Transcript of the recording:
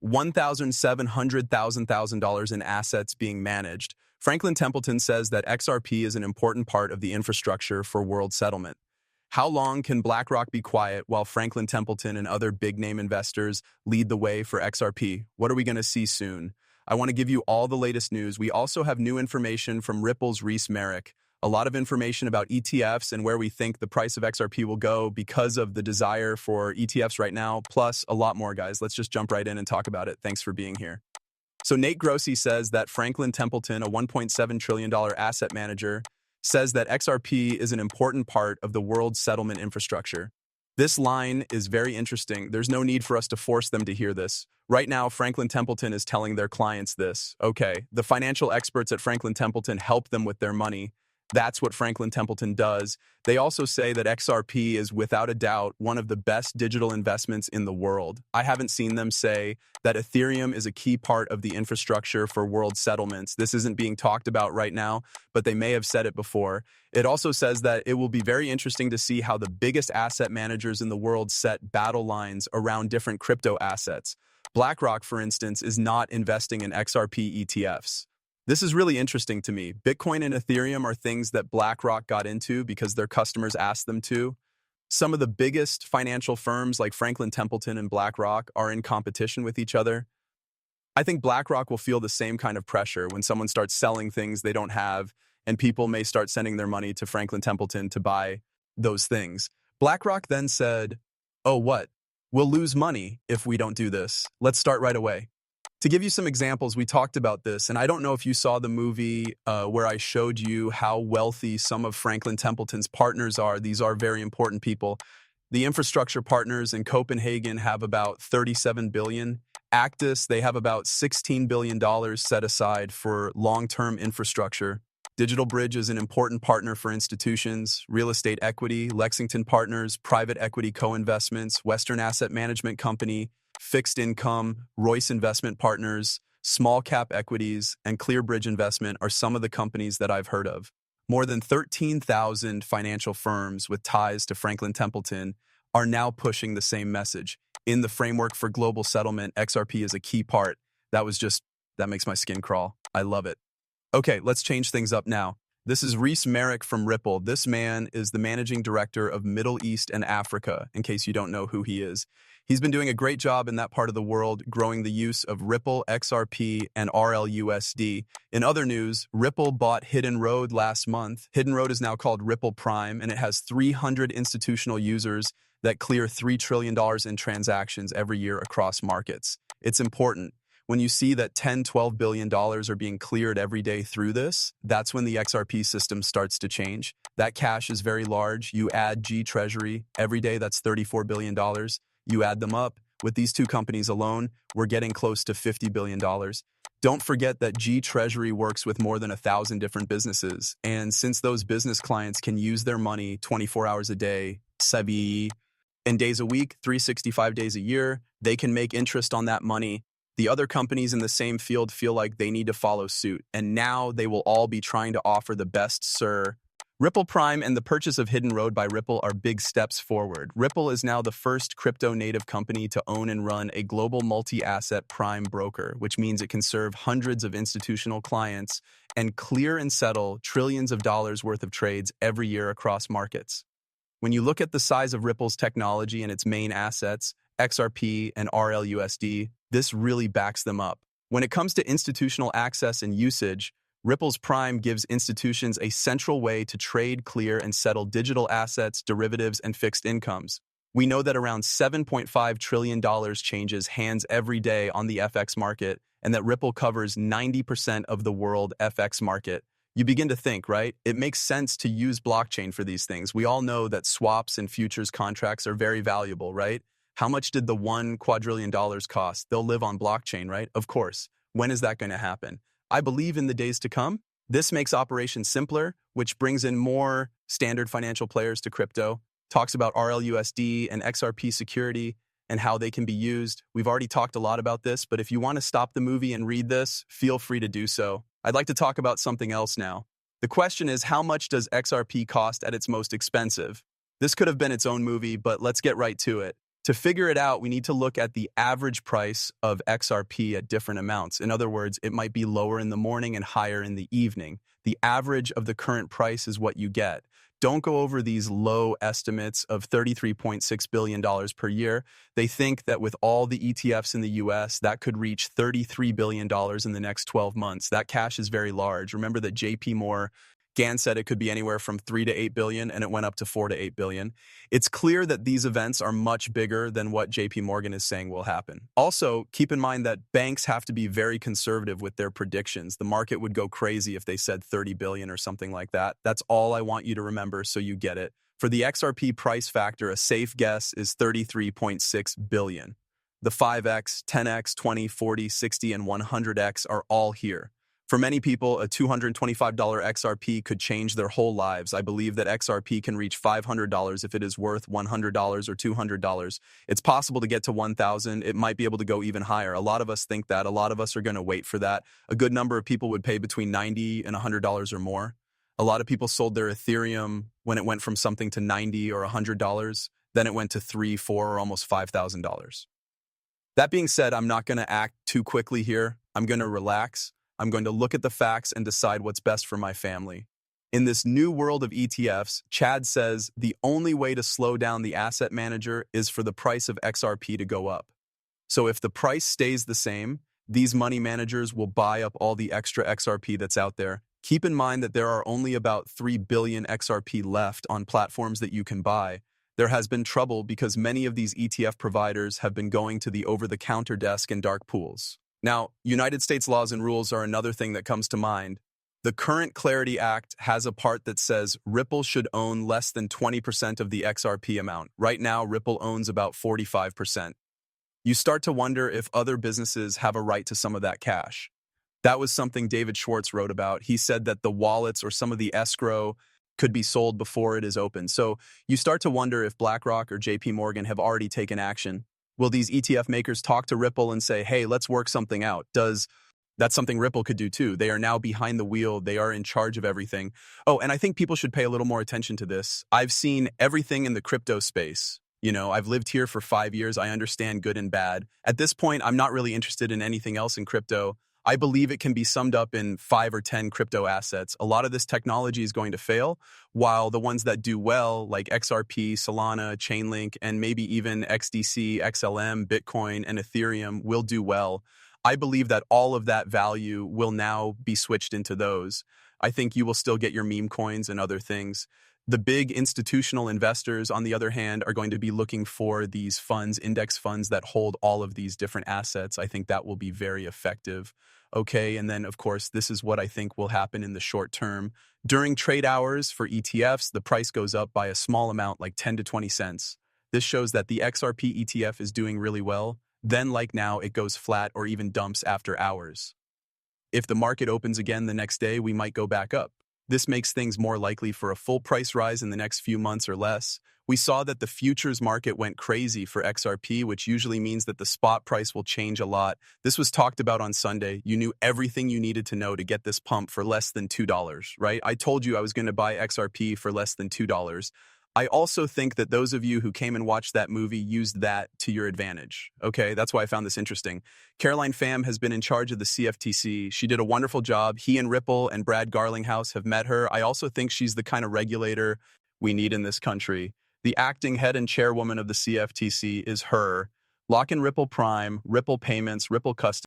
$1,700,000 in assets being managed. Franklin Templeton says that XRP is an important part of the infrastructure for world settlement. How long can BlackRock be quiet while Franklin Templeton and other big-name investors lead the way for XRP? What are we going to see soon? I want to give you all the latest news. We also have new information from Ripple's Reese Merrick, a lot of information about ETFs and where we think the price of XRP will go because of the desire for ETFs right now, plus a lot more, guys. Let's just jump right in and talk about it. Thanks for being here. So Nate Grossi says that Franklin Templeton, a $1.7 trillion asset manager, says that XRP is an important part of the world settlement infrastructure. This line is very interesting. There's no need for us to force them to hear this. Right now, Franklin Templeton is telling their clients this. Okay, the financial experts at Franklin Templeton help them with their money. That's what Franklin Templeton does. They also say that XRP is without a doubt one of the best digital investments in the world. I haven't seen them say that ethereum is a key part of the infrastructure for world settlements. This isn't being talked about right now, but they may have said it before. It also says that it will be very interesting to see how the biggest asset managers in the world set battle lines around different crypto assets. BlackRock, for instance, is not investing in XRP ETFs. This is really interesting to me. Bitcoin and Ethereum are things that BlackRock got into because their customers asked them to. Some of the biggest financial firms like Franklin Templeton and BlackRock are in competition with each other. I think BlackRock will feel the same kind of pressure when someone starts selling things they don't have, and people may start sending their money to Franklin Templeton to buy those things. BlackRock then said, "Oh, what? We'll lose money if we don't do this. Let's start right away." To give you some examples, we talked about this, and I don't know if you saw the movie where I showed you how wealthy some of Franklin Templeton's partners are. These are very important people. The infrastructure partners in Copenhagen have about $37 billion. Actis, they have about $16 billion set aside for long-term infrastructure. Digital Bridge is an important partner for institutions, real estate equity, Lexington Partners, private equity co-investments, Western Asset Management Company, Fixed Income, Royce Investment Partners, Small Cap Equities, and ClearBridge Investment are some of the companies that I've heard of. More than 13,000 financial firms with ties to Franklin Templeton are now pushing the same message. In the framework for global settlement, XRP is a key part. That makes my skin crawl. I love it. Okay, let's change things up now. This is Reese Merrick from Ripple. This man is the managing director of Middle East and Africa, in case you don't know who he is. He's been doing a great job in that part of the world, growing the use of Ripple, XRP, and RLUSD. In other news, Ripple bought Hidden Road last month. Hidden Road is now called Ripple Prime, and it has 300 institutional users that clear $3 trillion in transactions every year across markets. It's important. When you see that $10–12 billion are being cleared every day through this, that's when the XRP system starts to change. That cash is very large. You add G Treasury, every day that's $34 billion. You add them up. With these two companies alone, we're getting close to $50 billion. Don't forget that G Treasury works with more than 1,000 different businesses. And since those business clients can use their money 24 hours a day, 7 days a week, 365 days a year, they can make interest on that money. The other companies in the same field feel like they need to follow suit, and now they will all be trying to offer the best SIR. Ripple Prime and the purchase of Hidden Road by Ripple are big steps forward. Ripple is now the first crypto-native company to own and run a global multi-asset prime broker, which means it can serve hundreds of institutional clients and clear and settle trillions of dollars worth of trades every year across markets. When you look at the size of Ripple's technology and its main assets, XRP and RLUSD, this really backs them up. When it comes to institutional access and usage, Ripple's Prime gives institutions a central way to trade, clear, and settle digital assets, derivatives, and fixed incomes. We know that around $7.5 trillion changes hands every day on the FX market, and that Ripple covers 90% of the world FX market. You begin to think, right? It makes sense to use blockchain for these things. We all know that swaps and futures contracts are very valuable, right? How much did the $1 quadrillion cost? They'll live on blockchain, right? Of course. When is that going to happen? I believe in the days to come. This makes operations simpler, which brings in more standard financial players to crypto, talks about RLUSD and XRP security and how they can be used. We've already talked a lot about this, but if you want to stop the movie and read this, feel free to do so. I'd like to talk about something else now. The question is, how much does XRP cost at its most expensive? This could have been its own movie, but let's get right to it. To figure it out, we need to look at the average price of XRP at different amounts. In other words, it might be lower in the morning and higher in the evening. The average of the current price is what you get. Don't go over these low estimates of $33.6 billion per year. They think that with all the ETFs in the US, that could reach $33 billion in the next 12 months. That cash is very large. Remember that JP Gann said it could be anywhere from 3 to 8 billion, and it went up to 4 to 8 billion. It's clear that these events are much bigger than what JP Morgan is saying will happen. Also, keep in mind that banks have to be very conservative with their predictions. The market would go crazy if they said 30 billion or something like that. That's all I want you to remember so you get it. For the XRP price factor, a safe guess is 33.6 billion. The 5x, 10x, 20, 40, 60, and 100x are all here. For many people, a $225 XRP could change their whole lives. I believe that XRP can reach $500 if it is worth $100 or $200. It's possible to get to 1,000. It might be able to go even higher. A lot of us think that. A lot of us are going to wait for that. A good number of people would pay between $90 and $100 or more. A lot of people sold their Ethereum when it went from something to $90 or $100. Then it went to $3, $4, or almost $5,000. That being said, I'm not going to act too quickly here. I'm going to relax. I'm going to look at the facts and decide what's best for my family. In this new world of ETFs, Chad says the only way to slow down the asset manager is for the price of XRP to go up. So if the price stays the same, these money managers will buy up all the extra XRP that's out there. Keep in mind that there are only about 3 billion XRP left on platforms that you can buy. There has been trouble because many of these ETF providers have been going to the over-the-counter desk and dark pools. Now, United States laws and rules are another thing that comes to mind. The current Clarity Act has a part that says Ripple should own less than 20% of the XRP amount. Right now, Ripple owns about 45%. You start to wonder if other businesses have a right to some of that cash. That was something David Schwartz wrote about. He said that the wallets or some of the escrow could be sold before it is open. So you start to wonder if BlackRock or JP Morgan have already taken action. Will these ETF makers talk to Ripple and say, hey, let's work something out? That's something Ripple could do too. They are now behind the wheel. They are in charge of everything. Oh, and I think people should pay a little more attention to this. I've seen everything in the crypto space. I've lived here for 5 years. I understand good and bad. At this point, I'm not really interested in anything else in crypto. I believe it can be summed up in 5 or 10 crypto assets. A lot of this technology is going to fail, while the ones that do well, like XRP, Solana, Chainlink, and maybe even XDC, XLM, Bitcoin, and Ethereum will do well. I believe that all of that value will now be switched into those. I think you will still get your meme coins and other things. The big institutional investors, on the other hand, are going to be looking for these funds, index funds that hold all of these different assets. I think that will be very effective. Okay, and then, of course, this is what I think will happen in the short term. During trade hours for ETFs, the price goes up by a small amount, like 10 to 20 cents. This shows that the XRP ETF is doing really well. Then, like now, it goes flat or even dumps after hours. If the market opens again the next day, we might go back up. This makes things more likely for a full price rise in the next few months or less. We saw that the futures market went crazy for XRP, which usually means that the spot price will change a lot. This was talked about on Sunday. You knew everything you needed to know to get this pump for less than $2, right? I told you I was going to buy XRP for less than $2. I also think that those of you who came and watched that movie used that to your advantage. Okay, that's why I found this interesting. Caroline Pham has been in charge of the CFTC. She did a wonderful job. He and Ripple and Brad Garlinghouse have met her. I also think she's the kind of regulator we need in this country. The acting head and chairwoman of the CFTC is her. Lock in Ripple Prime, Ripple Payments, Ripple Custody.